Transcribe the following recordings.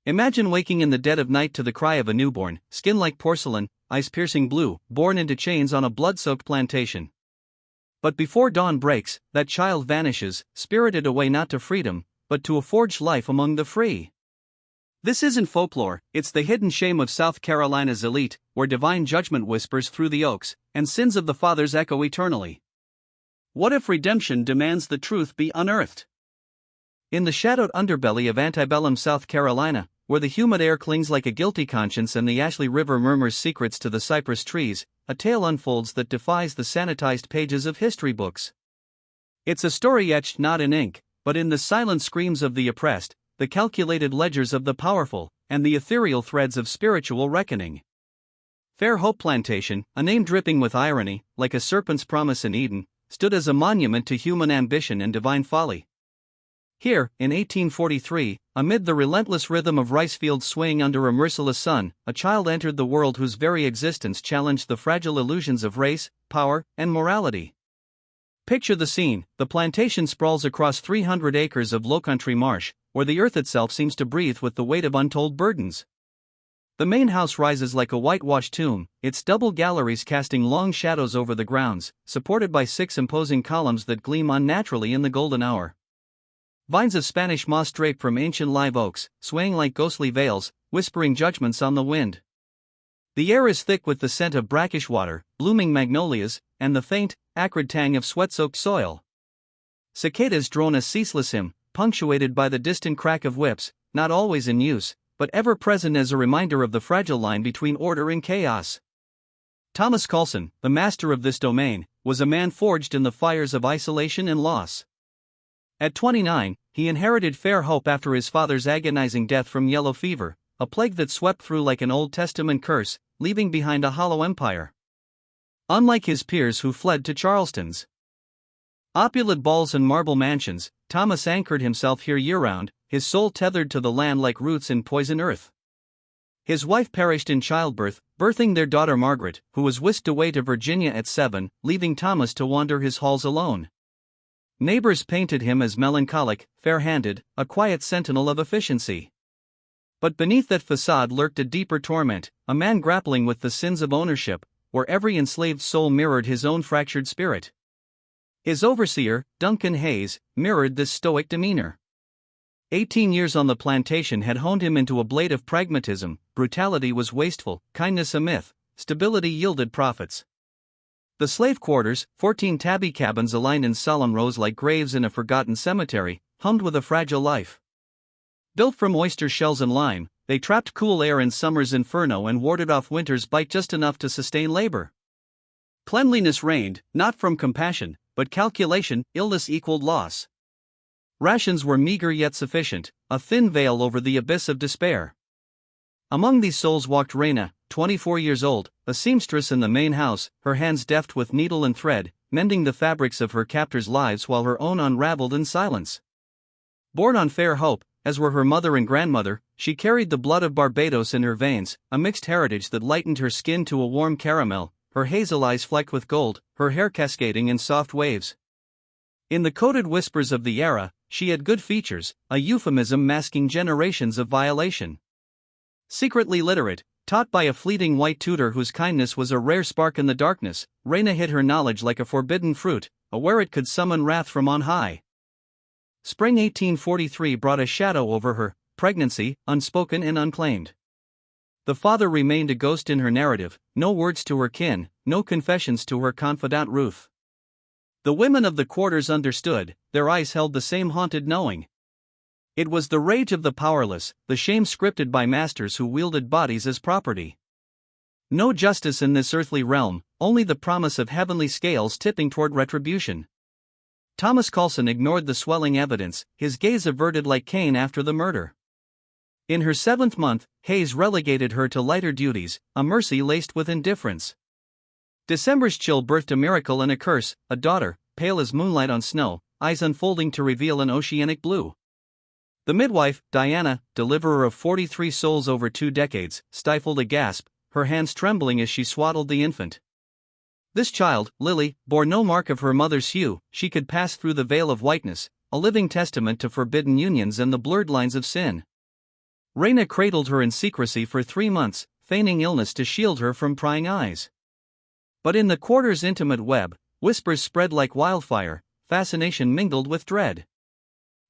Imagine waking in the dead of night to the cry of a newborn, skin like porcelain, eyes piercing blue, born into chains on a blood-soaked plantation. But before dawn breaks, that child vanishes, spirited away not to freedom, but to a forged life among the free. This isn't folklore, it's the hidden shame of South Carolina's elite, where divine judgment whispers through the oaks, and sins of the fathers echo eternally. What if redemption demands the truth be unearthed? In the shadowed underbelly of Antebellum, South Carolina, where the humid air clings like a guilty conscience and the Ashley River murmurs secrets to the cypress trees, a tale unfolds that defies the sanitized pages of history books. It's a story etched not in ink, but in the silent screams of the oppressed, the calculated ledgers of the powerful, and the ethereal threads of spiritual reckoning. Fair Hope Plantation, a name dripping with irony, like a serpent's promise in Eden, stood as a monument to human ambition and divine folly. Here, in 1843, amid the relentless rhythm of rice fields swaying under a merciless sun, a child entered the world whose very existence challenged the fragile illusions of race, power, and morality. Picture the scene: the plantation sprawls across 300 acres of lowcountry marsh, where the earth itself seems to breathe with the weight of untold burdens. The main house rises like a whitewashed tomb, its double galleries casting long shadows over the grounds, supported by 6 imposing columns that gleam unnaturally in the golden hour. Vines of Spanish moss drape from ancient live oaks, swaying like ghostly veils, whispering judgments on the wind. The air is thick with the scent of brackish water, blooming magnolias, and the faint, acrid tang of sweat-soaked soil. Cicadas drone a ceaseless hymn, punctuated by the distant crack of whips, not always in use, but ever present as a reminder of the fragile line between order and chaos. Thomas Colson, the master of this domain, was a man forged in the fires of isolation and loss. At 29, he inherited Fair Hope after his father's agonizing death from yellow fever, a plague that swept through like an Old Testament curse, leaving behind a hollow empire. Unlike his peers who fled to Charleston's opulent balls and marble mansions, Thomas anchored himself here year-round, his soul tethered to the land like roots in poison earth. His wife perished in childbirth, birthing their daughter Margaret, who was whisked away to Virginia at 7, leaving Thomas to wander his halls alone. Neighbors painted him as melancholic, fair-handed, a quiet sentinel of efficiency. But beneath that facade lurked a deeper torment, a man grappling with the sins of ownership, where every enslaved soul mirrored his own fractured spirit. His overseer, Duncan Hayes, mirrored this stoic demeanor. 18 years on the plantation had honed him into a blade of pragmatism. Brutality was wasteful, kindness a myth, stability yielded profits. The slave quarters, 14 tabby cabins aligned in solemn rows like graves in a forgotten cemetery, hummed with a fragile life. Built from oyster shells and lime, they trapped cool air in summer's inferno and warded off winter's bite just enough to sustain labor. Cleanliness reigned, not from compassion, but calculation. Illness equaled loss. Rations were meager yet sufficient, a thin veil over the abyss of despair. Among these souls walked Raina, 24 years old, a seamstress in the main house, her hands deft with needle and thread, mending the fabrics of her captors' lives while her own unraveled in silence. Born on Fair Hope, as were her mother and grandmother, she carried the blood of Barbados in her veins, a mixed heritage that lightened her skin to a warm caramel, her hazel eyes flecked with gold, her hair cascading in soft waves. In the coded whispers of the era, she had good features, a euphemism masking generations of violation. Secretly literate, taught by a fleeting white tutor whose kindness was a rare spark in the darkness, Raina hid her knowledge like a forbidden fruit, aware it could summon wrath from on high. Spring 1843 brought a shadow over her, pregnancy, unspoken and unclaimed. The father remained a ghost in her narrative, no words to her kin, no confessions to her confidant Ruth. The women of the quarters understood, their eyes held the same haunted knowing. It was the rage of the powerless, the shame scripted by masters who wielded bodies as property. No justice in this earthly realm, only the promise of heavenly scales tipping toward retribution. Thomas Colson ignored the swelling evidence, his gaze averted like Cain after the murder. In her 7th month, Hayes relegated her to lighter duties, a mercy laced with indifference. December's chill birthed a miracle and a curse, a daughter, pale as moonlight on snow, eyes unfolding to reveal an oceanic blue. The midwife, Diana, deliverer of 43 souls over 2 decades, stifled a gasp, her hands trembling as she swaddled the infant. This child, Lily, bore no mark of her mother's hue. She could pass through the veil of whiteness, a living testament to forbidden unions and the blurred lines of sin. Raina cradled her in secrecy for 3 months, feigning illness to shield her from prying eyes. But in the quarter's intimate web, whispers spread like wildfire, fascination mingled with dread.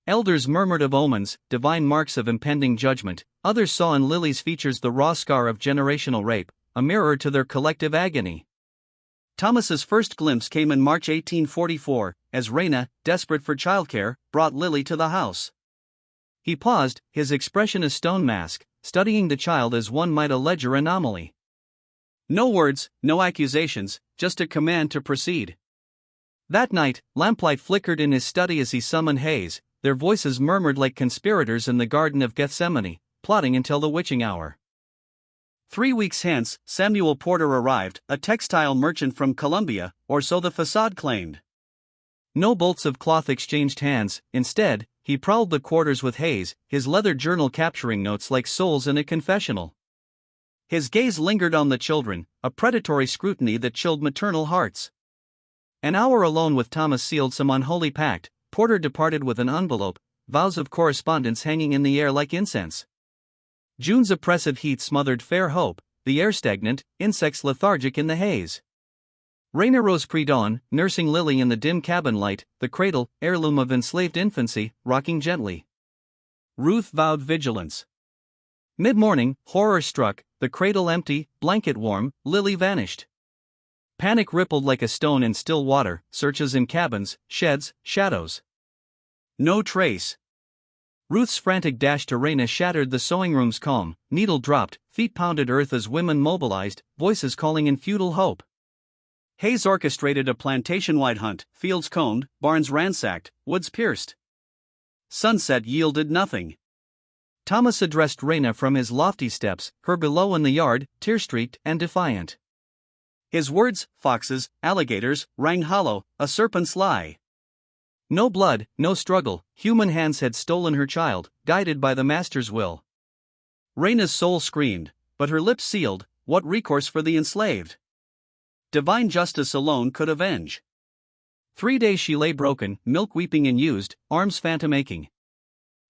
Elders murmured of omens, divine marks of impending judgment. Others saw in Lily's features the raw scar of generational rape, a mirror to their collective agony. Thomas's first glimpse came in March 1844, as Raina, desperate for childcare, brought Lily to the house. He paused, his expression a stone mask, studying the child as one might a ledger anomaly. No words, no accusations, just a command to proceed. That night, lamplight flickered in his study as he summoned Hayes. Their voices murmured like conspirators in the Garden of Gethsemane, plotting until the witching hour. 3 weeks hence, Samuel Porter arrived, a textile merchant from Columbia, or so the facade claimed. No bolts of cloth exchanged hands. Instead, he prowled the quarters with Hayes, his leather journal capturing notes like souls in a confessional. His gaze lingered on the children, a predatory scrutiny that chilled maternal hearts. An hour alone with Thomas sealed some unholy pact. Porter departed with an envelope, vows of correspondence hanging in the air like incense. June's oppressive heat smothered Fair Hope, the air stagnant, insects lethargic in the haze. Raina rose pre-dawn, nursing Lily in the dim cabin light, the cradle, heirloom of enslaved infancy, rocking gently. Ruth vowed vigilance. Mid-morning, horror struck, the cradle empty, blanket warm, Lily vanished. Panic rippled like a stone in still water, searches in cabins, sheds, shadows. No trace. Ruth's frantic dash to Raina shattered the sewing room's calm, needle dropped, feet pounded earth as women mobilized, voices calling in futile hope. Hayes orchestrated a plantation-wide hunt, fields combed, barns ransacked, woods pierced. Sunset yielded nothing. Thomas addressed Raina from his lofty steps, her below in the yard, tear-streaked and defiant. His words, foxes, alligators, rang hollow, a serpent's lie. No blood, no struggle, human hands had stolen her child, guided by the master's will. Raina's soul screamed, but her lips sealed, what recourse for the enslaved? Divine justice alone could avenge. 3 days she lay broken, milk weeping and used, arms phantom aching.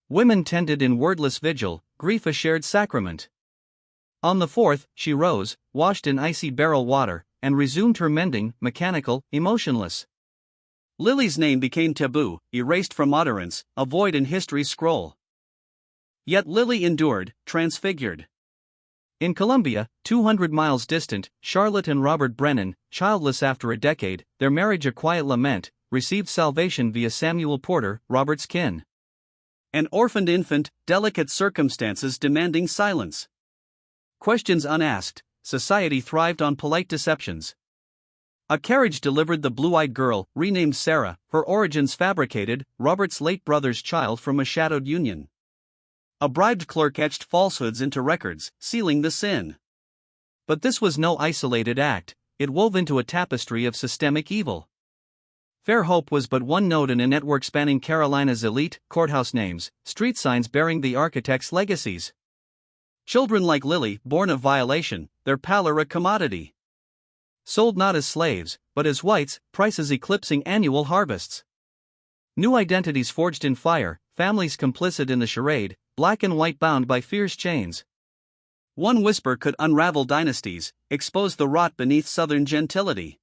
Women tended in wordless vigil, grief a shared sacrament. On the 4th, she rose, washed in icy beryl water, and resumed her mending, mechanical, emotionless. Lily's name became taboo, erased from utterance, a void in history's scroll. Yet Lily endured, transfigured. In Columbia, 200 miles distant, Charlotte and Robert Brennan, childless after a decade, their marriage a quiet lament, received salvation via Samuel Porter, Robert's kin. An orphaned infant, delicate circumstances demanding silence. Questions unasked, society thrived on polite deceptions. A carriage delivered the blue-eyed girl, renamed Sarah, her origins fabricated, Robert's late brother's child from a shadowed union. A bribed clerk etched falsehoods into records, sealing the sin. But this was no isolated act, it wove into a tapestry of systemic evil. Fair Hope was but one node in a network spanning Carolina's elite, courthouse names, street signs bearing the architect's legacies. Children like Lily, born of violation, their pallor a commodity. Sold not as slaves, but as whites, prices eclipsing annual harvests. New identities forged in fire, families complicit in the charade, black and white bound by fierce chains. One whisper could unravel dynasties, expose the rot beneath southern gentility.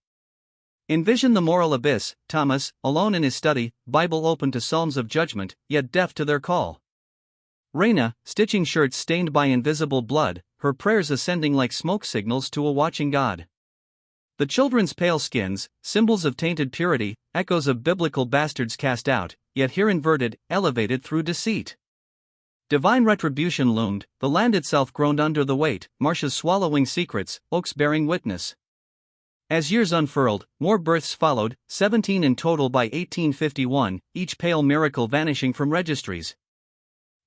Envision the moral abyss, Thomas, alone in his study, Bible open to psalms of judgment, yet deaf to their call. Raina, stitching shirts stained by invisible blood, her prayers ascending like smoke signals to a watching God. The children's pale skins, symbols of tainted purity, echoes of biblical bastards cast out, yet here inverted, elevated through deceit. Divine retribution loomed, the land itself groaned under the weight, marshes swallowing secrets, oaks bearing witness. As years unfurled, more births followed, 17 in total by 1851, each pale miracle vanishing from registries.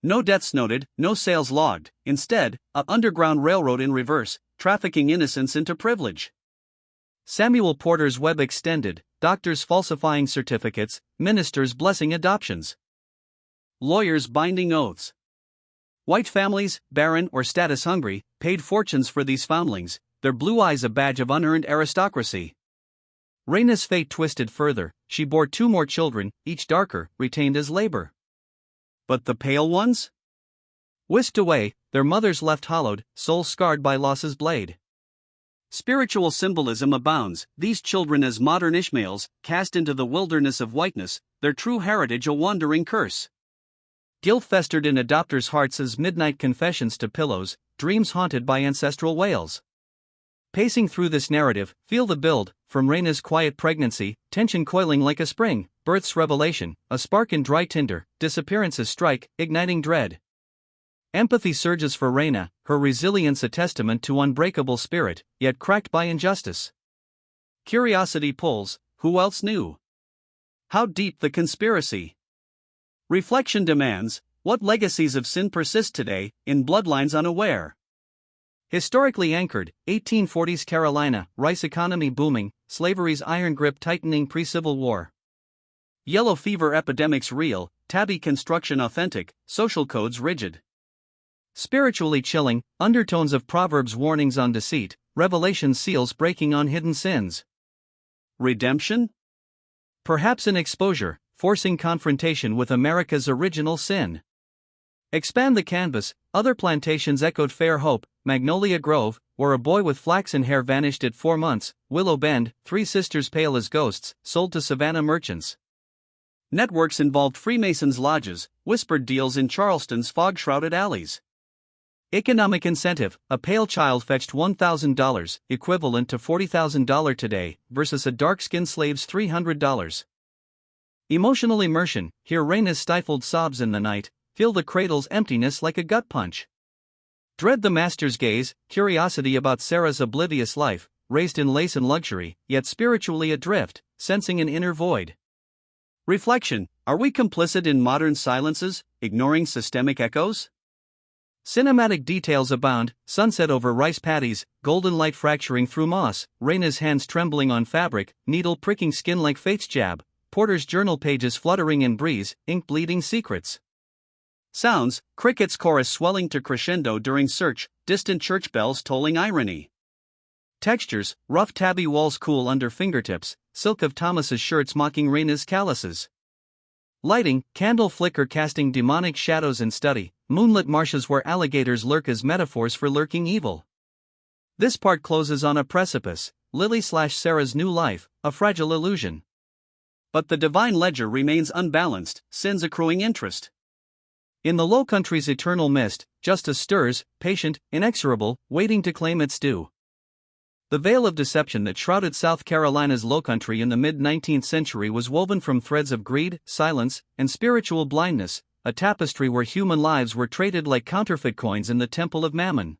No deaths noted, no sales logged, instead, a underground railroad in reverse, trafficking innocence into privilege. Samuel Porter's web extended, doctors falsifying certificates, ministers blessing adoptions. Lawyers binding oaths. White families, barren or status-hungry, paid fortunes for these foundlings, their blue eyes a badge of unearned aristocracy. Raina's fate twisted further, she bore 2 more children, each darker, retained as labor. But the pale ones? Whisked away, their mothers left hollowed, souls scarred by loss's blade. Spiritual symbolism abounds, these children as modern Ishmaels, cast into the wilderness of whiteness, their true heritage a wandering curse. Guilt festered in adopters' hearts as midnight confessions to pillows, dreams haunted by ancestral wails. Pacing through this narrative, feel the build, from Raina's quiet pregnancy, tension coiling like a spring, birth's revelation, a spark in dry tinder, disappearances strike, igniting dread. Empathy surges for Raina, her resilience a testament to unbreakable spirit, yet cracked by injustice. Curiosity pulls, who else knew? How deep the conspiracy? Reflection demands, what legacies of sin persist today, in bloodlines unaware? Historically anchored, 1840s Carolina, rice economy booming, slavery's iron grip tightening pre-Civil War. Yellow fever epidemics real, tabby construction authentic, social codes rigid. Spiritually chilling, undertones of Proverbs warnings on deceit, Revelation seals breaking on hidden sins. Redemption? Perhaps an exposure, forcing confrontation with America's original sin. Expand the canvas, other plantations echoed Fair Hope, Magnolia Grove, where a boy with flaxen hair vanished at 4 months, Willow Bend, 3 sisters pale as ghosts, sold to Savannah merchants. Networks involved Freemasons' lodges, whispered deals in Charleston's fog-shrouded alleys. Economic incentive, a pale child fetched $1,000, equivalent to $40,000 today, versus a dark-skinned slave's $300. Emotional immersion, hear Raina's stifled sobs in the night, feel the cradle's emptiness like a gut punch. Dread the master's gaze, curiosity about Sarah's oblivious life, raised in lace and luxury, yet spiritually adrift, sensing an inner void. Reflection, are we complicit in modern silences, ignoring systemic echoes? Cinematic details abound, sunset over rice paddies, golden light fracturing through moss, Raina's hands trembling on fabric, needle pricking skin like fate's jab, Porter's journal pages fluttering in breeze, ink bleeding secrets. Sounds, cricket's chorus swelling to crescendo during search, distant church bells tolling irony. Textures, rough tabby walls cool under fingertips, silk of Thomas's shirts mocking Raina's calluses. Lighting, candle flicker casting demonic shadows in study, moonlit marshes where alligators lurk as metaphors for lurking evil. This part closes on a precipice, Lily/Sarah's new life, a fragile illusion. But the divine ledger remains unbalanced, sins accruing interest. In the lowcountry's eternal mist, justice stirs, patient, inexorable, waiting to claim its due. The veil of deception that shrouded South Carolina's lowcountry in the mid-19th century was woven from threads of greed, silence, and spiritual blindness, a tapestry where human lives were traded like counterfeit coins in the temple of Mammon.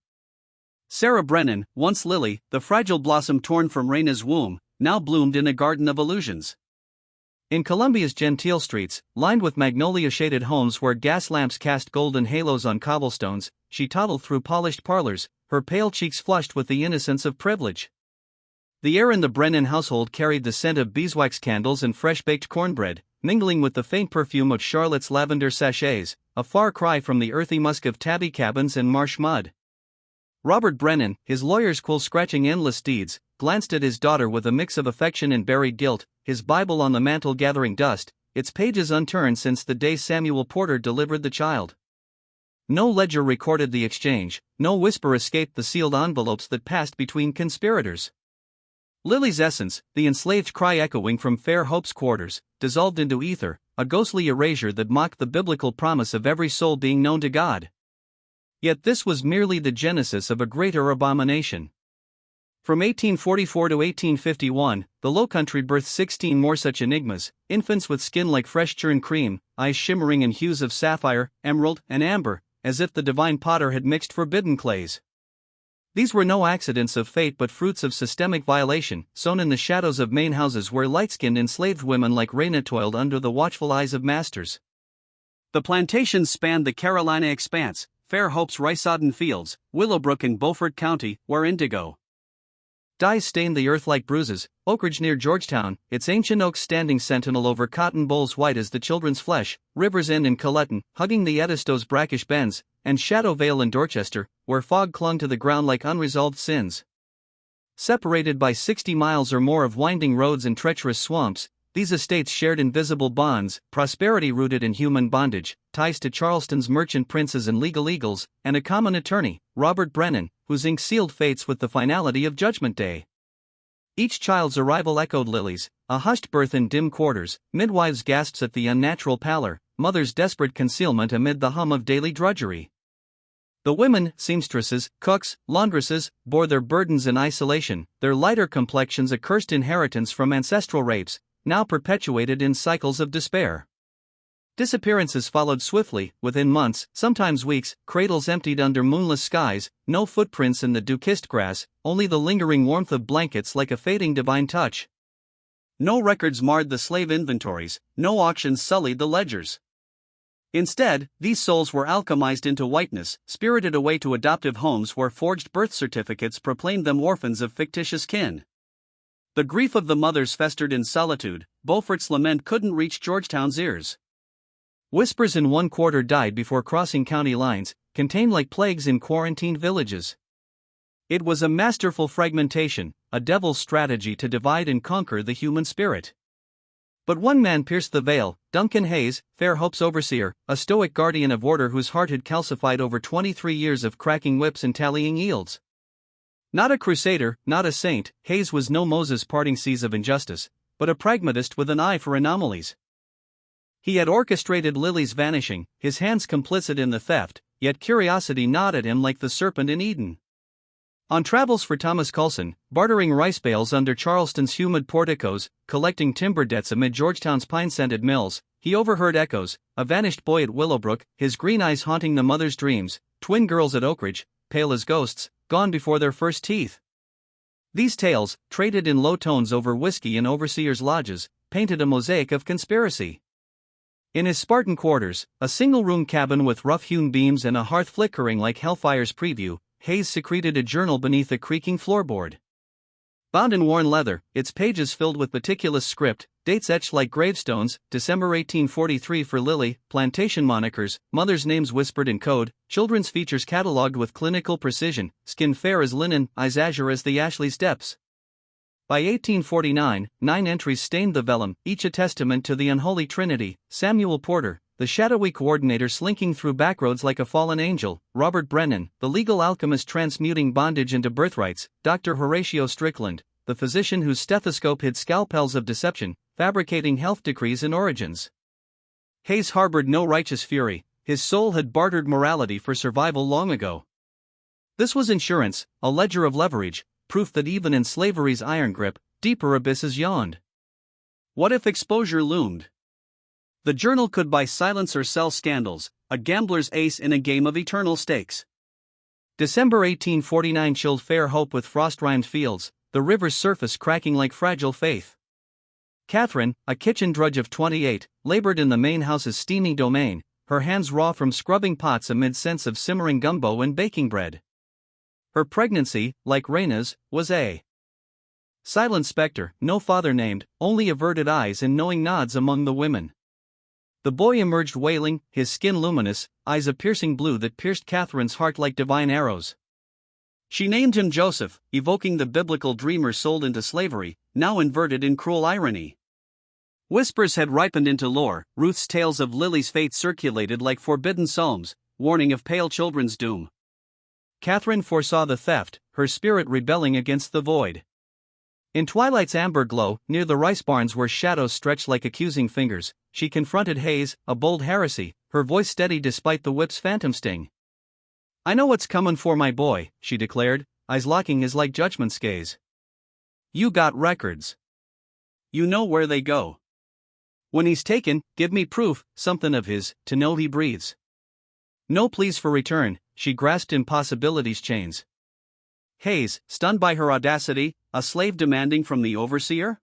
Sarah Brennan, once Lily, the fragile blossom torn from Raina's womb, now bloomed in a garden of illusions. In Columbia's genteel streets, lined with magnolia-shaded homes where gas lamps cast golden halos on cobblestones, she toddled through polished parlors, her pale cheeks flushed with the innocence of privilege. The air in the Brennan household carried the scent of beeswax candles and fresh-baked cornbread, mingling with the faint perfume of Charlotte's lavender sachets, a far cry from the earthy musk of tabby cabins and marsh mud. Robert Brennan, his lawyer's quill scratching endless deeds, glanced at his daughter with a mix of affection and buried guilt, his Bible on the mantle gathering dust, its pages unturned since the day Samuel Porter delivered the child. No ledger recorded the exchange, no whisper escaped the sealed envelopes that passed between conspirators. Lily's essence, the enslaved cry echoing from Fair Hope's quarters, dissolved into ether, a ghostly erasure that mocked the biblical promise of every soul being known to God. Yet this was merely the genesis of a greater abomination. From 1844 to 1851, the Lowcountry birthed 16 more such enigmas, infants with skin like fresh churned cream, eyes shimmering in hues of sapphire, emerald, and amber, as if the divine potter had mixed forbidden clays. These were no accidents of fate but fruits of systemic violation, sown in the shadows of Maine houses where light-skinned enslaved women like Raina toiled under the watchful eyes of masters. The plantations spanned the Carolina expanse, Fair Hope's rice-sodden fields, Willowbrook in Beaufort County, where indigo dyes stained the earth like bruises, Oakridge near Georgetown, its ancient oaks standing sentinel over cotton bolls white as the children's flesh, Rivers End and Colleton, hugging the Edisto's brackish bends, and Shadow Vale in Dorchester, where fog clung to the ground like unresolved sins. Separated by 60 miles or more of winding roads and treacherous swamps, these estates shared invisible bonds, prosperity rooted in human bondage, ties to Charleston's merchant princes and legal eagles, and a common attorney, Robert Brennan, whose ink sealed fates with the finality of Judgment Day. Each child's arrival echoed Lily's, a hushed birth in dim quarters, midwives' gasps at the unnatural pallor, mothers' desperate concealment amid the hum of daily drudgery. The women, seamstresses, cooks, laundresses, bore their burdens in isolation, their lighter complexions a cursed inheritance from ancestral rapes, now perpetuated in cycles of despair. Disappearances followed swiftly, within months, sometimes weeks, cradles emptied under moonless skies, no footprints in the dew-kissed grass, only the lingering warmth of blankets like a fading divine touch. No records marred the slave inventories, no auctions sullied the ledgers. Instead, these souls were alchemized into whiteness, spirited away to adoptive homes where forged birth certificates proclaimed them orphans of fictitious kin. The grief of the mothers festered in solitude, Beaufort's lament couldn't reach Georgetown's ears. Whispers in one quarter died before crossing county lines, contained like plagues in quarantined villages. It was a masterful fragmentation, a devil's strategy to divide and conquer the human spirit. But one man pierced the veil, Duncan Hayes, Fair Hope's overseer, a stoic guardian of order whose heart had calcified over 23 years of cracking whips and tallying yields. Not a crusader, not a saint, Hayes was no Moses parting seas of injustice, but a pragmatist with an eye for anomalies. He had orchestrated Lily's vanishing, his hands complicit in the theft, yet curiosity gnawed at him like the serpent in Eden. On travels for Thomas Coulson, bartering rice bales under Charleston's humid porticos, collecting timber debts amid Georgetown's pine-scented mills, he overheard echoes, a vanished boy at Willowbrook, his green eyes haunting the mother's dreams, twin girls at Oakridge, pale as ghosts, gone before their first teeth. These tales, traded in low tones over whiskey in overseers' lodges, painted a mosaic of conspiracy. In his Spartan quarters, a single-room cabin with rough-hewn beams and a hearth flickering like Hellfire's preview, Hayes secreted a journal beneath a creaking floorboard. Bound in worn leather, its pages filled with meticulous script, dates etched like gravestones, December 1843 for Lily, plantation monikers, mothers' names whispered in code, children's features catalogued with clinical precision, skin fair as linen, eyes azure as the Ashley's depths. By 1849, 9 entries stained the vellum, each a testament to the unholy trinity: Samuel Porter, the shadowy coordinator slinking through backroads like a fallen angel; Robert Brennan, the legal alchemist transmuting bondage into birthrights; Dr. Horatio Strickland, the physician whose stethoscope hid scalpels of deception, fabricating health decrees and origins. Hayes harbored no righteous fury, his soul had bartered morality for survival long ago. This was insurance, a ledger of leverage, proof that even in slavery's iron grip, deeper abysses yawned. What if exposure loomed? The journal could buy silence or sell scandals, a gambler's ace in a game of eternal stakes. December 1849 chilled Fair Hope with frost-rimed fields, the river's surface cracking like fragile faith. Catherine, a kitchen drudge of 28, labored in the main house's steaming domain, her hands raw from scrubbing pots amid scents of simmering gumbo and baking bread. Her pregnancy, like Raina's, was a silent specter, no father named, only averted eyes and knowing nods among the women. The boy emerged wailing, his skin luminous, eyes a piercing blue that pierced Catherine's heart like divine arrows. She named him Joseph, evoking the biblical dreamer sold into slavery, now inverted in cruel irony. Whispers had ripened into lore, Ruth's tales of Lily's fate circulated like forbidden psalms, warning of pale children's doom. Catherine foresaw the theft, her spirit rebelling against the void. In twilight's amber glow, near the rice barns where shadows stretched like accusing fingers, she confronted Hayes, a bold heresy, her voice steady despite the whip's phantom sting. "I know what's comin' for my boy," she declared, eyes locking his like judgment's gaze. "You got records. You know where they go. When he's taken, give me proof, something of his, to know he breathes." No pleas for return, she grasped impossibility's chains. Hayes, stunned by her audacity, a slave demanding from the overseer?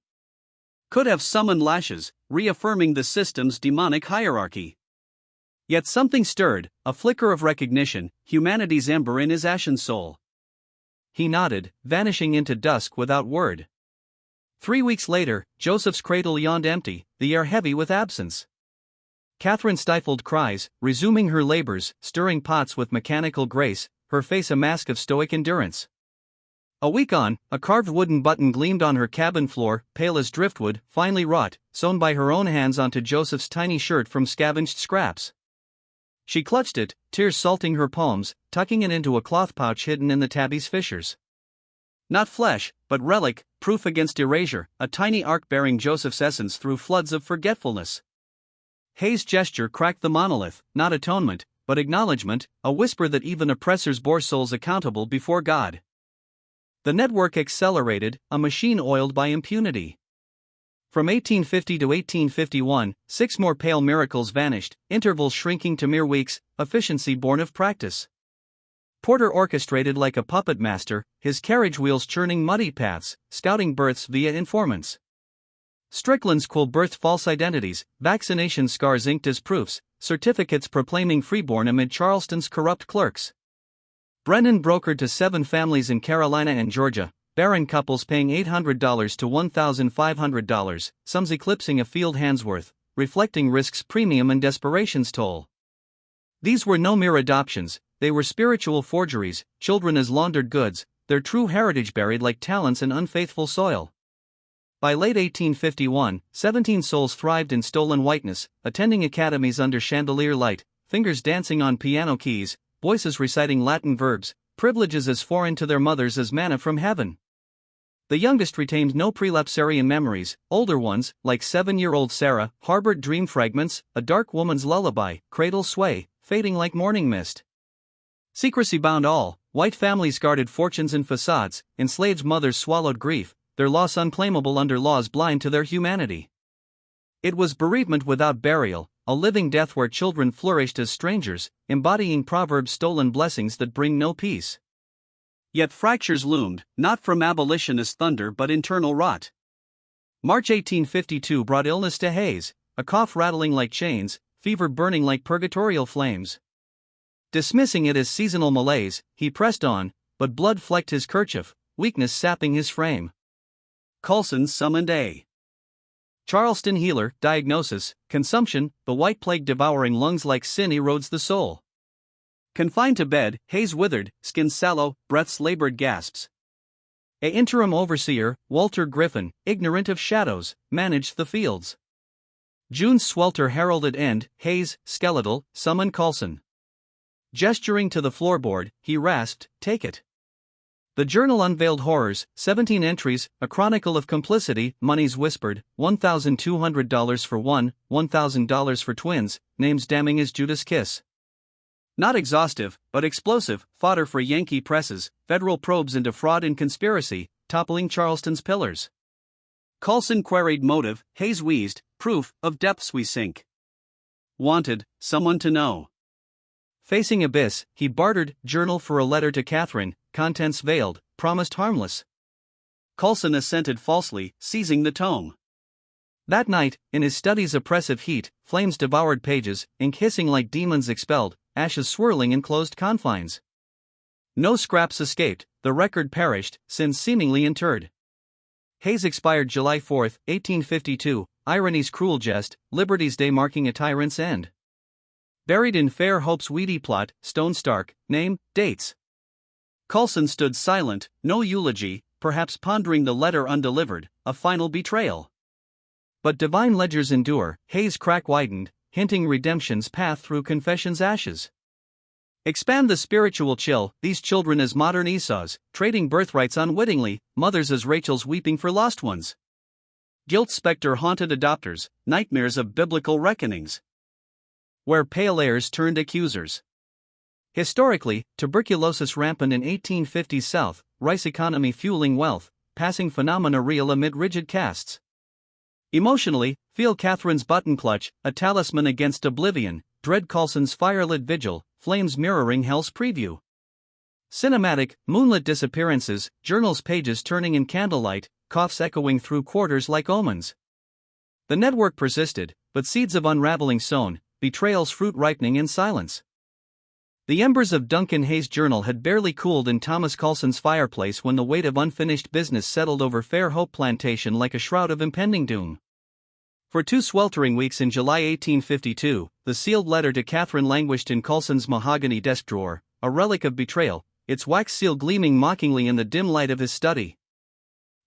Could have summoned lashes, reaffirming the system's demonic hierarchy. Yet something stirred, a flicker of recognition, humanity's ember in his ashen soul. He nodded, vanishing into dusk without word. 3 weeks later, Joseph's cradle yawned empty, the air heavy with absence. Catherine stifled cries, resuming her labors, stirring pots with mechanical grace, her face a mask of stoic endurance. A week on, a carved wooden button gleamed on her cabin floor, pale as driftwood, finely wrought, sewn by her own hands onto Joseph's tiny shirt from scavenged scraps. She clutched it, tears salting her palms, tucking it into a cloth pouch hidden in the tabby's fissures. Not flesh, but relic, proof against erasure, a tiny ark bearing Joseph's essence through floods of forgetfulness. Hayes' gesture cracked the monolith, not atonement, but acknowledgement, a whisper that even oppressors bore souls accountable before God. The network accelerated, a machine oiled by impunity. From 1850 to 1851, 6 more pale miracles vanished, intervals shrinking to mere weeks, efficiency born of practice. Porter orchestrated like a puppet master, his carriage wheels churning muddy paths, scouting births via informants. Strickland's quill birthed false identities, vaccination scars inked as proofs, certificates proclaiming freeborn amid Charleston's corrupt clerks. Brennan brokered to 7 families in Carolina and Georgia, barren couples paying $800 to $1,500, sums eclipsing a field hand's worth, reflecting risk's premium and desperation's toll. These were no mere adoptions, they were spiritual forgeries, children as laundered goods, their true heritage buried like talents in unfaithful soil. By late 1851, 17 souls thrived in stolen whiteness, attending academies under chandelier light, fingers dancing on piano keys, voices reciting Latin verbs, privileges as foreign to their mothers as manna from heaven. The youngest retained no prelapsarian memories, older ones, like 7-year-old Sarah, harbored dream fragments, a dark woman's lullaby, cradle sway, fading like morning mist. Secrecy bound all, white families guarded fortunes and facades, enslaved mothers swallowed grief, their loss unclaimable under laws blind to their humanity. It was bereavement without burial, a living death where children flourished as strangers, embodying Proverbs' stolen blessings that bring no peace. Yet fractures loomed, not from abolitionist thunder but internal rot. March 1852 brought illness to Hayes, a cough rattling like chains, fever burning like purgatorial flames. Dismissing it as seasonal malaise, he pressed on, but blood flecked his kerchief, weakness sapping his frame. Coulson summoned a Charleston healer, diagnosis, consumption, the white plague devouring lungs like sin erodes the soul. Confined to bed, Hayes withered, skin sallow, breaths labored gasps. A interim overseer, Walter Griffin, ignorant of shadows, managed the fields. June's swelter heralded end, Hayes, skeletal, summoned Coulson. Gesturing to the floorboard, he rasped, "Take it." The journal unveiled horrors, 17 entries, a chronicle of complicity, monies whispered, $1,200 for one, $1,000 for twins, names damning as Judas' kiss. Not exhaustive, but explosive, fodder for Yankee presses, federal probes into fraud and conspiracy, toppling Charleston's pillars. Coulson queried motive, Hayes wheezed, proof of depths we sink. Wanted, someone to know. Facing abyss, he bartered, journal for a letter to Catherine, contents veiled, promised harmless. Coulson assented falsely, seizing the tome. That night, in his study's oppressive heat, flames devoured pages, ink hissing like demons expelled, ashes swirling in closed confines. No scraps escaped, the record perished, sin seemingly interred. Hayes expired July 4, 1852, irony's cruel jest, Liberty's Day marking a tyrant's end. Buried in Fair Hope's weedy plot, stone stark, name, dates. Coulson stood silent, no eulogy, perhaps pondering the letter undelivered, a final betrayal. But divine ledgers endure, Hayes' crack widened, hinting redemption's path through confession's ashes. Expand the spiritual chill, these children as modern Esau's, trading birthrights unwittingly, mothers as Rachel's weeping for lost ones. Guilt specter haunted adopters, nightmares of biblical reckonings. Where pale heirs turned accusers. Historically, tuberculosis rampant in 1850s South, rice economy fueling wealth, passing phenomena real amid rigid castes. Emotionally, feel Catherine's button clutch, a talisman against oblivion, dread Coulson's firelit vigil, flames mirroring hell's preview. Cinematic, moonlit disappearances, journals pages turning in candlelight, coughs echoing through quarters like omens. The network persisted, but seeds of unraveling sown, betrayal's fruit ripening in silence. The embers of Duncan Hayes' journal had barely cooled in Thomas Coulson's fireplace when the weight of unfinished business settled over Fair Hope Plantation like a shroud of impending doom. For 2 sweltering weeks in July 1852, the sealed letter to Catherine languished in Coulson's mahogany desk drawer, a relic of betrayal, its wax seal gleaming mockingly in the dim light of his study.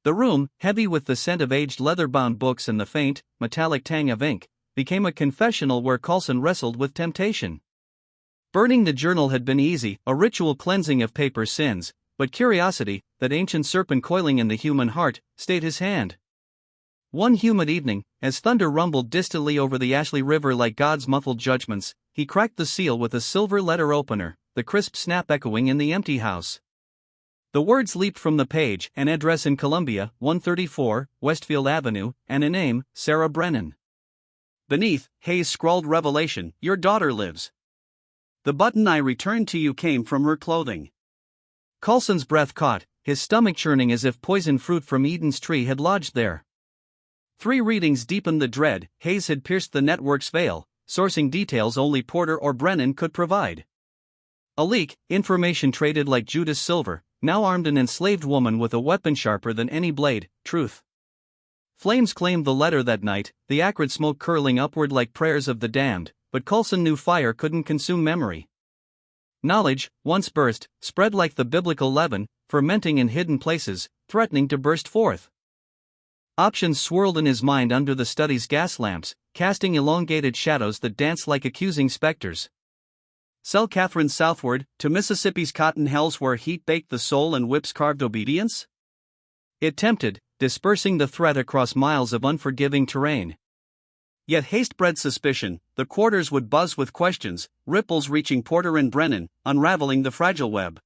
The room, heavy with the scent of aged leather-bound books and the faint, metallic tang of ink, became a confessional where Coulson wrestled with temptation. Burning the journal had been easy, a ritual cleansing of paper sins, but curiosity, that ancient serpent coiling in the human heart, stayed his hand. One humid evening, as thunder rumbled distantly over the Ashley River like God's muffled judgments, he cracked the seal with a silver letter opener, the crisp snap echoing in the empty house. The words leaped from the page: an address in Columbia, 134, Westfield Avenue, and a name, Sarah Brennan. Beneath, Hayes scrawled revelation: your daughter lives. The button I returned to you came from her clothing. Coulson's breath caught, his stomach churning as if poisoned fruit from Eden's tree had lodged there. 3 readings deepened the dread. Hayes had pierced the network's veil, sourcing details only Porter or Brennan could provide. A leak, information traded like Judas Silver, now armed an enslaved woman with a weapon sharper than any blade, truth. Flames claimed the letter that night, the acrid smoke curling upward like prayers of the damned, but Coulson knew fire couldn't consume memory. Knowledge, once burst, spread like the biblical leaven, fermenting in hidden places, threatening to burst forth. Options swirled in his mind under the study's gas lamps, casting elongated shadows that danced like accusing specters. Sell Catherine southward, to Mississippi's cotton hells where heat baked the soul and whips carved obedience? It tempted, dispersing the threat across miles of unforgiving terrain. Yet haste bred suspicion. The quarters would buzz with questions, ripples reaching Porter and Brennan, unraveling the fragile web.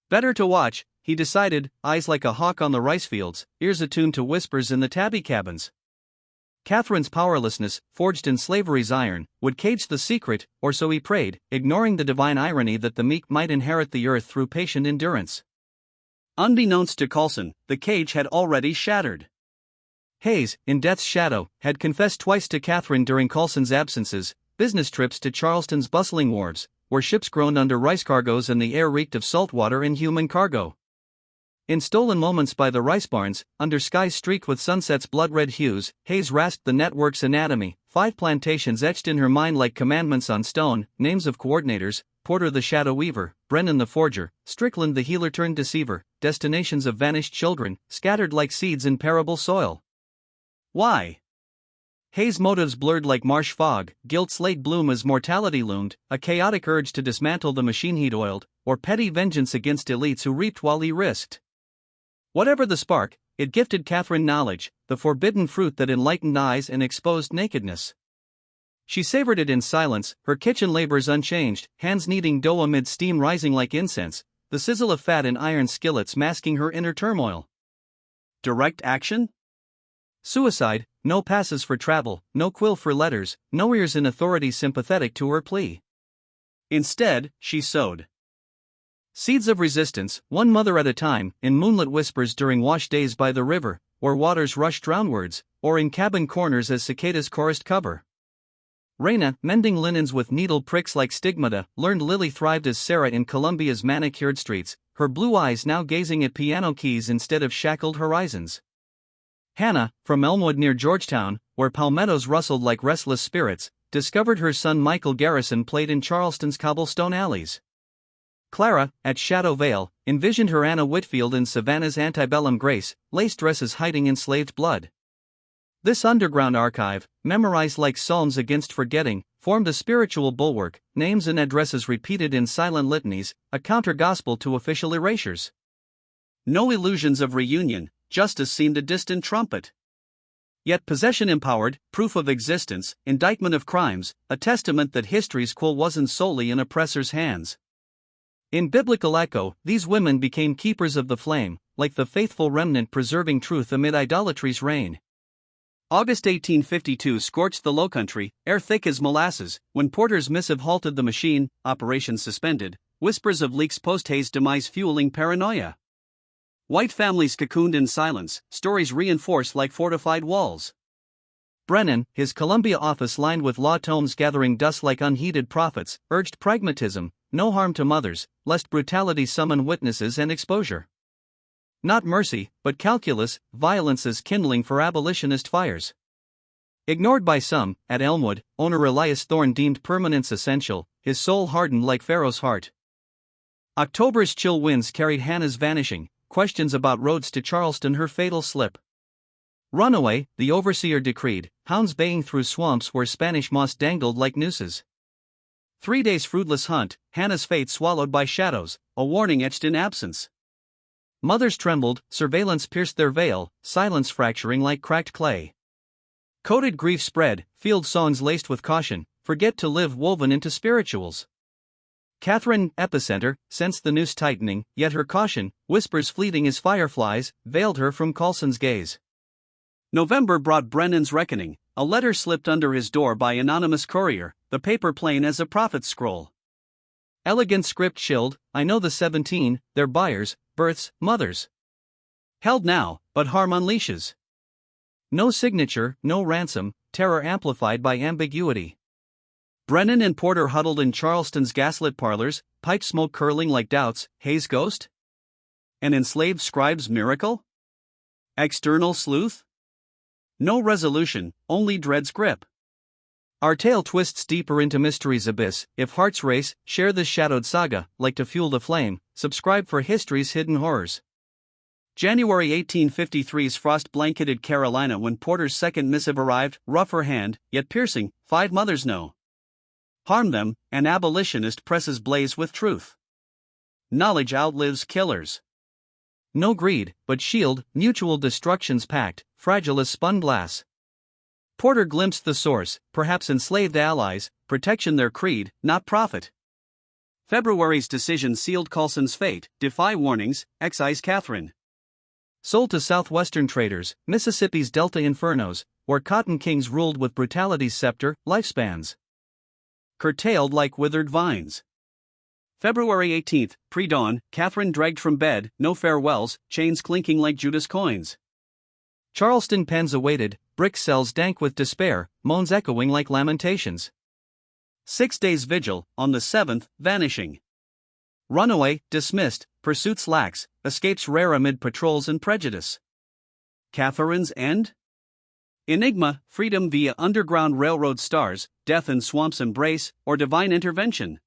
Better to watch, he decided, eyes like a hawk on the rice fields, ears attuned to whispers in the tabby cabins. Catherine's powerlessness, forged in slavery's iron, would cage the secret, or so he prayed, ignoring the divine irony that the meek might inherit the earth through patient endurance. Unbeknownst to Coulson, the cage had already shattered. Hayes, in death's shadow, had confessed twice to Catherine during Coulson's absences, business trips to Charleston's bustling wharves, where ships groaned under rice cargoes and the air reeked of salt water and human cargo. In stolen moments by the rice barns, under skies streaked with sunset's blood-red hues, Hayes rasped the network's anatomy, 5 plantations etched in her mind like commandments on stone, names of coordinators: Porter the shadow weaver, Brennan the forger, Strickland the healer-turned-deceiver, destinations of vanished children, scattered like seeds in parable soil. Why? Hayes' motives blurred like marsh fog, guilt's late bloom as mortality loomed, a chaotic urge to dismantle the machine he'd oiled, or petty vengeance against elites who reaped while he risked. Whatever the spark, it gifted Catherine knowledge, the forbidden fruit that enlightened eyes and exposed nakedness. She savored it in silence, her kitchen labors unchanged, hands kneading dough amid steam rising like incense, the sizzle of fat in iron skillets masking her inner turmoil. Direct action? Suicide, no passes for travel, no quill for letters, no ears in authority sympathetic to her plea. Instead, she sowed seeds of resistance, one mother at a time, in moonlit whispers during wash days by the river, or waters rushed drownwards, or in cabin corners as cicadas chorused cover. Raina, mending linens with needle pricks like stigmata, learned Lily thrived as Sarah in Columbia's manicured streets, her blue eyes now gazing at piano keys instead of shackled horizons. Hannah, from Elmwood near Georgetown, where palmettos rustled like restless spirits, discovered her son Michael Garrison played in Charleston's cobblestone alleys. Clara, at Shadow Vale, envisioned her Anna Whitfield in Savannah's antebellum grace, lace dresses hiding enslaved blood. This underground archive, memorized like psalms against forgetting, formed a spiritual bulwark, names and addresses repeated in silent litanies, a counter-gospel to official erasures. No illusions of reunion, justice seemed a distant trumpet. Yet possession empowered, proof of existence, indictment of crimes, a testament that history's quill wasn't solely in oppressor's hands. In biblical echo, these women became keepers of the flame, like the faithful remnant preserving truth amid idolatry's reign. August 1852 scorched the lowcountry, air thick as molasses, when Porter's missive halted the machine, operations suspended, whispers of leaks post-Hayes' demise fueling paranoia. White families cocooned in silence, stories reinforced like fortified walls. Brennan, his Columbia office lined with law tomes gathering dust like unheeded prophets, urged pragmatism, no harm to mothers, lest brutality summon witnesses and exposure. Not mercy, but calculus, violence as kindling for abolitionist fires. Ignored by some, at Elmwood, owner Elias Thorne deemed permanence essential, his soul hardened like Pharaoh's heart. October's chill winds carried Hannah's vanishing, questions about roads to Charleston her fatal slip. Runaway, the overseer decreed, hounds baying through swamps where Spanish moss dangled like nooses. 3 days' fruitless hunt, Hannah's fate swallowed by shadows, a warning etched in absence. Mothers trembled, surveillance pierced their veil, silence fracturing like cracked clay. Coded grief spread, field songs laced with caution, forget to live woven into spirituals. Catherine, epicenter, sensed the noose tightening, yet her caution, whispers fleeting as fireflies, veiled her from Coulson's gaze. November brought Brennan's reckoning, a letter slipped under his door by anonymous courier, the paper plain as a prophet's scroll. Elegant script chilled, I know the 17, their buyers, births, mothers. Held now, but harm unleashes. No signature, no ransom, terror amplified by ambiguity. Brennan and Porter huddled in Charleston's gaslit parlors, pipe smoke curling like doubts, Hayes' ghost? An enslaved scribe's miracle? External sleuth? No resolution, only dread's grip. Our tale twists deeper into mystery's abyss. If hearts race, share this shadowed saga, like to fuel the flame, subscribe for history's hidden horrors. January 1853's frost-blanketed Carolina when Porter's second missive arrived, rough her hand, yet piercing, 5 mothers know. Harm them, an abolitionist presses blaze with truth. Knowledge outlives killers. No greed, but shield, mutual destruction's pact, fragile as spun glass. Porter glimpsed the source, perhaps enslaved allies, protection their creed, not profit. February's decision sealed Coulson's fate, defy warnings, excise Catherine. Sold to southwestern traders, Mississippi's Delta infernos, where cotton kings ruled with brutality's scepter, lifespans curtailed like withered vines. February 18th, pre-dawn, Catherine dragged from bed, no farewells, chains clinking like Judas coins. Charleston pens awaited, brick cells dank with despair, moans echoing like lamentations. 6 days vigil, on the 7th, vanishing. Runaway, dismissed, pursuits lax, escapes rare amid patrols and prejudice. Catherine's end? Enigma, freedom via underground railroad stars, death in swamp's embrace, or divine intervention.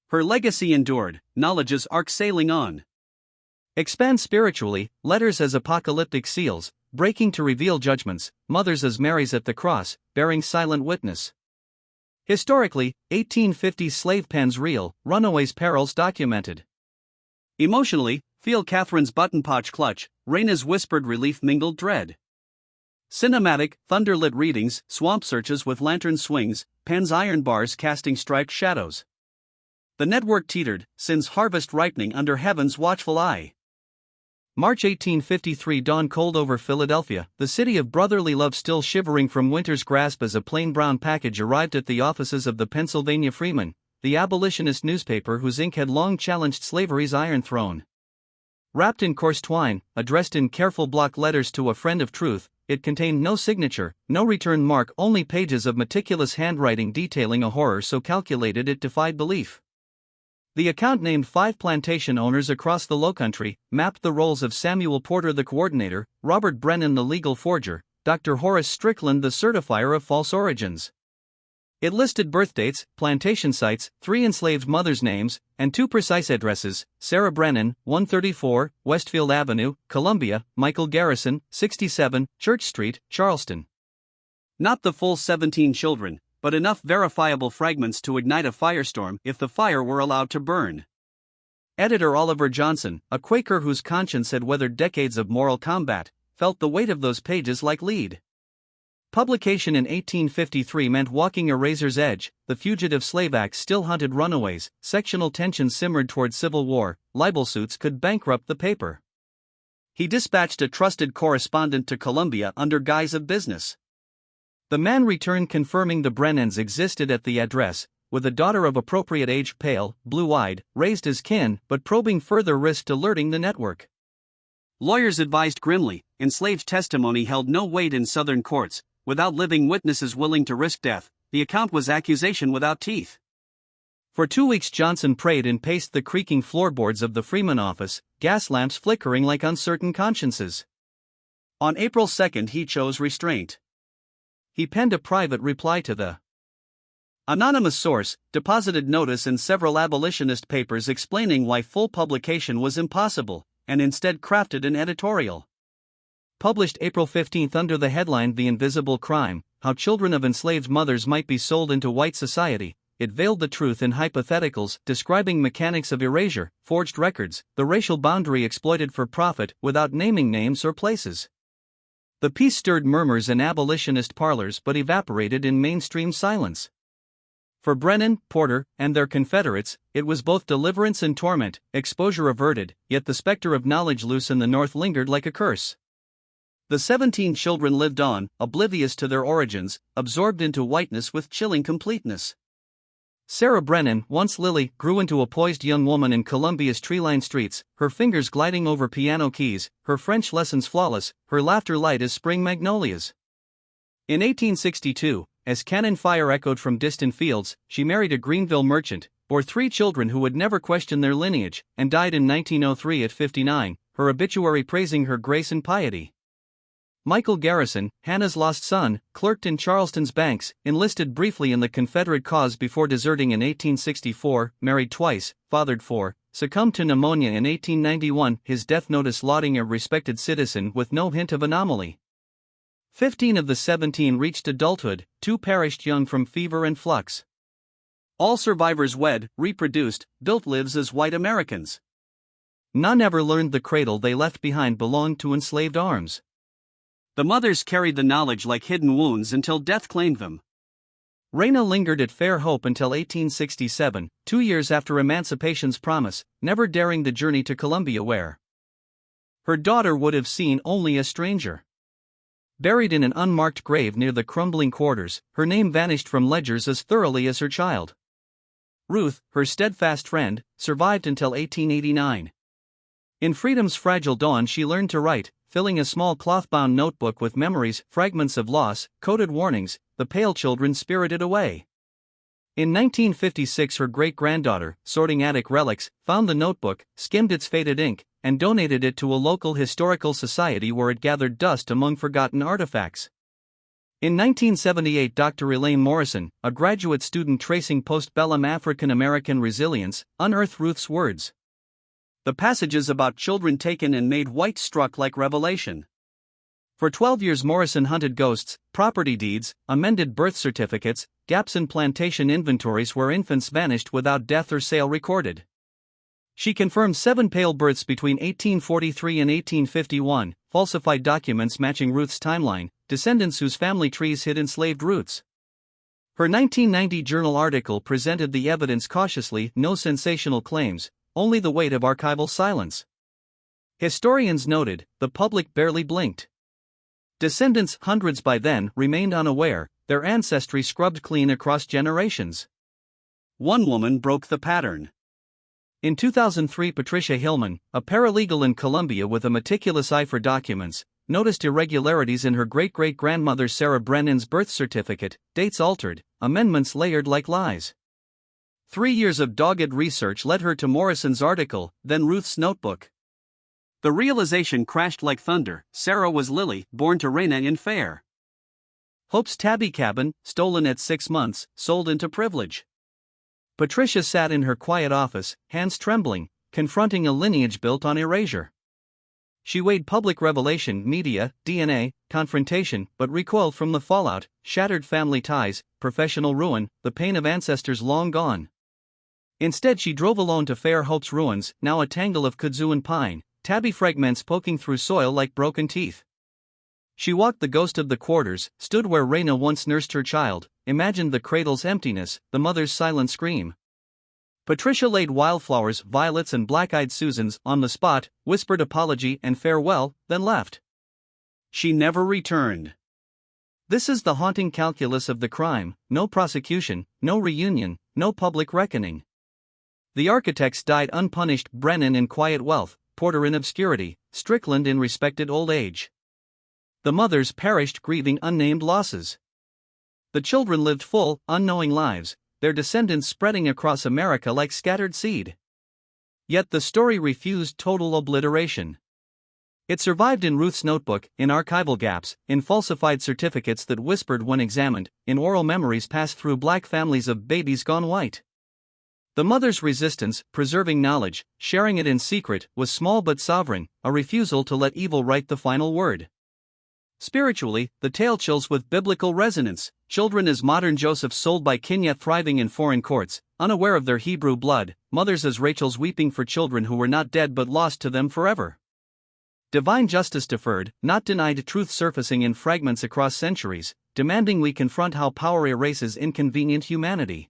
Her legacy endured, knowledge's arc sailing on. Expand spiritually, letters as apocalyptic seals, breaking to reveal judgments, mothers as Marys at the cross, bearing silent witness. Historically, 1850s slave pens reel, runaways' perils documented. Emotionally, feel Catherine's button-pouch clutch, Raina's whispered relief mingled dread. Cinematic, thunderlit readings, swamp searches with lantern swings, pen's iron bars casting striped shadows. The network teetered, sin's harvest ripening under heaven's watchful eye. March 1853 dawn cold over Philadelphia, the city of brotherly love still shivering from winter's grasp as a plain brown package arrived at the offices of the Pennsylvania Freeman, the abolitionist newspaper whose ink had long challenged slavery's iron throne. Wrapped in coarse twine, addressed in careful block letters to a friend of truth, it contained no signature, no return mark, only pages of meticulous handwriting detailing a horror so calculated it defied belief. The account named 5 plantation owners across the lowcountry, mapped the roles of Samuel Porter the coordinator, Robert Brennan the legal forger, Dr. Horace Strickland the certifier of false origins. It listed birthdates, plantation sites, 3 enslaved mothers' names, and 2 precise addresses: Sarah Brennan, 134, Westfield Avenue, Columbia; Michael Garrison, 67, Church Street, Charleston. Not the full 17 children, but enough verifiable fragments to ignite a firestorm if the fire were allowed to burn. Editor Oliver Johnson, a Quaker whose conscience had weathered decades of moral combat, felt the weight of those pages like lead. Publication in 1853 meant walking a razor's edge. The Fugitive Slave Act still hunted runaways, sectional tensions simmered toward civil war, libel suits could bankrupt the paper. He dispatched a trusted correspondent to Columbia under guise of business. The man returned confirming the Brennans existed at the address, with a daughter of appropriate age, pale, blue-eyed, raised as kin, but probing further risked alerting the network. Lawyers advised grimly, enslaved testimony held no weight in Southern courts. Without living witnesses willing to risk death, the account was accusation without teeth. For 2 weeks Johnson prayed and paced the creaking floorboards of the Freeman office, gas lamps flickering like uncertain consciences. On April 2 he chose restraint. He penned a private reply to the Anonymous source deposited notice in several abolitionist papers explaining why full publication was impossible, and instead crafted an editorial. Published April 15 under the headline The Invisible Crime, How Children of Enslaved Mothers Might Be Sold into White Society, it veiled the truth in hypotheticals describing mechanics of erasure, forged records, the racial boundary exploited for profit without naming names or places. The piece stirred murmurs in abolitionist parlors but evaporated in mainstream silence. For Brennan, Porter, and their Confederates, it was both deliverance and torment, exposure averted, yet the specter of knowledge loose in the North lingered like a curse. The 17 children lived on, oblivious to their origins, absorbed into whiteness with chilling completeness. Sarah Brennan, once Lily, grew into a poised young woman in Columbia's tree-lined streets, her fingers gliding over piano keys, her French lessons flawless, her laughter light as spring magnolias. In 1862, as cannon fire echoed from distant fields, she married a Greenville merchant, bore 3 children who would never question their lineage, and died in 1903 at 59, her obituary praising her grace and piety. Michael Garrison, Hannah's lost son, clerked in Charleston's banks, enlisted briefly in the Confederate cause before deserting in 1864, married twice, fathered 4, succumbed to pneumonia in 1891, his death notice lauding a respected citizen with no hint of anomaly. 15 of the 17 reached adulthood, 2 perished young from fever and flux. All survivors wed, reproduced, built lives as white Americans. None ever learned the cradle they left behind belonged to enslaved arms. The mothers carried the knowledge like hidden wounds until death claimed them. Raina lingered at Fair Hope until 1867, 2 years after emancipation's promise, never daring the journey to Columbia where her daughter would have seen only a stranger. Buried in an unmarked grave near the crumbling quarters, her name vanished from ledgers as thoroughly as her child. Ruth, her steadfast friend, survived until 1889. In freedom's fragile dawn she learned to write, filling a small cloth-bound notebook with memories, fragments of loss, coded warnings, the pale children spirited away. In 1956 her great-granddaughter, sorting attic relics, found the notebook, skimmed its faded ink, and donated it to a local historical society where it gathered dust among forgotten artifacts. In 1978 Dr. Elaine Morrison, a graduate student tracing post-bellum African-American resilience, unearthed Ruth's words. The passages about children taken and made white struck like revelation. For 12 years Morrison hunted ghosts, property deeds, amended birth certificates, gaps in plantation inventories where infants vanished without death or sale recorded. She confirmed 7 pale births between 1843 and 1851, falsified documents matching Ruth's timeline, descendants whose family trees hid enslaved roots. Her 1990 journal article presented the evidence cautiously, no sensational claims, only the weight of archival silence. Historians noted, the public barely blinked. Descendants, hundreds by then, remained unaware, their ancestry scrubbed clean across generations. One woman broke the pattern. In 2003 Patricia Hillman, a paralegal in Columbia with a meticulous eye for documents, noticed irregularities in her great-great-grandmother Sarah Brennan's birth certificate, dates altered, amendments layered like lies. 3 years of dogged research led her to Morrison's article, then Ruth's notebook. The realization crashed like thunder. Sarah was Lily, born to Raina in Fair Hope's tabby cabin, stolen at 6 months, sold into privilege. Patricia sat in her quiet office, hands trembling, confronting a lineage built on erasure. She weighed public revelation, media, DNA, confrontation, but recoiled from the fallout, shattered family ties, professional ruin, the pain of ancestors long gone. Instead she drove alone to Fair Hope's ruins, now a tangle of kudzu and pine, tabby fragments poking through soil like broken teeth. She walked the ghost of the quarters, stood where Raina once nursed her child, imagined the cradle's emptiness, the mother's silent scream. Patricia laid wildflowers, violets and black-eyed Susans on the spot, whispered apology and farewell, then left. She never returned. This is the haunting calculus of the crime: no prosecution, no reunion, no public reckoning. The architects died unpunished, Brennan in quiet wealth, Porter in obscurity, Strickland in respected old age. The mothers perished grieving unnamed losses. The children lived full, unknowing lives, their descendants spreading across America like scattered seed. Yet the story refused total obliteration. It survived in Ruth's notebook, in archival gaps, in falsified certificates that whispered when examined, in oral memories passed through black families of babies gone white. The mother's resistance, preserving knowledge, sharing it in secret, was small but sovereign, a refusal to let evil write the final word. Spiritually, the tale chills with biblical resonance, children as modern Josephs sold by Kenya thriving in foreign courts, unaware of their Hebrew blood, mothers as Rachel's weeping for children who were not dead but lost to them forever. Divine justice deferred, not denied, truth surfacing in fragments across centuries, demanding we confront how power erases inconvenient humanity.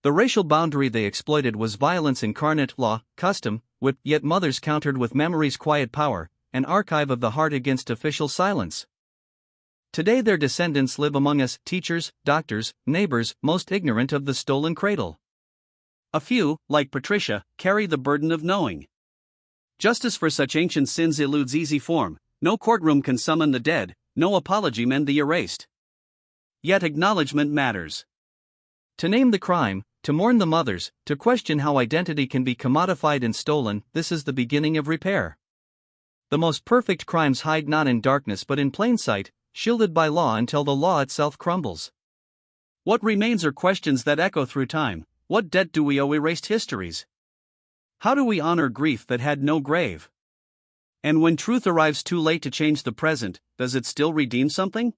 The racial boundary they exploited was violence incarnate, law, custom, whip, yet mothers countered with memory's quiet power, an archive of the heart against official silence. Today their descendants live among us, teachers, doctors, neighbors, most ignorant of the stolen cradle. A few, like Patricia, carry the burden of knowing. Justice for such ancient sins eludes easy form, no courtroom can summon the dead, no apology mend the erased. Yet acknowledgement matters. To name the crime, to mourn the mothers, to question how identity can be commodified and stolen, this is the beginning of repair. The most perfect crimes hide not in darkness but in plain sight, shielded by law until the law itself crumbles. What remains are questions that echo through time. What debt do we owe erased histories? How do we honor grief that had no grave? And when truth arrives too late to change the present, does it still redeem something?